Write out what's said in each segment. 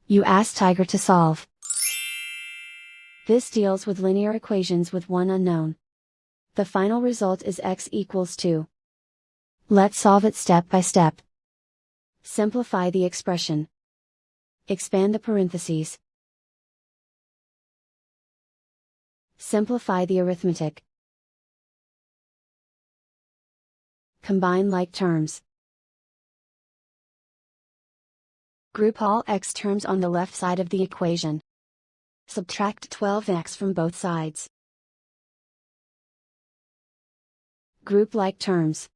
You ask Tiger to solve. This deals with linear equations with one unknown. The final result is x equals 2. Let's solve it step by step. Simplify the expression. Expand the parentheses. Simplify the arithmetic. Combine like terms. Group all x terms on the left side of the equation. Subtract 12x from both sides. Group like terms.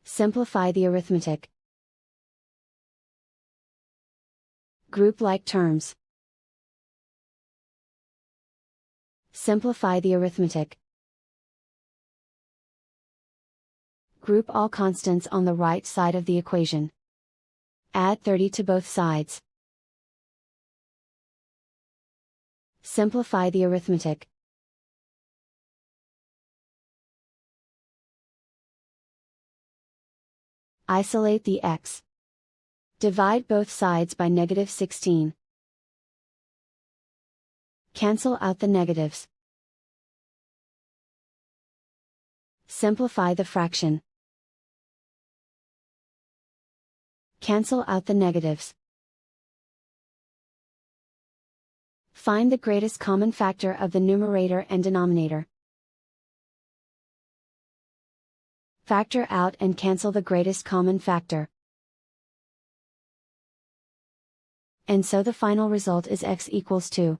Simplify the arithmetic. Group like terms. Simplify the arithmetic. Group all constants on the right side of the equation. Add 30 to both sides. Simplify the arithmetic. Isolate the x. Divide both sides by -16. Cancel out the negatives. Simplify the fraction. Cancel out the negatives. Find the greatest common factor of the numerator and denominator. Factor out and cancel the greatest common factor. And so the final result is x equals 2.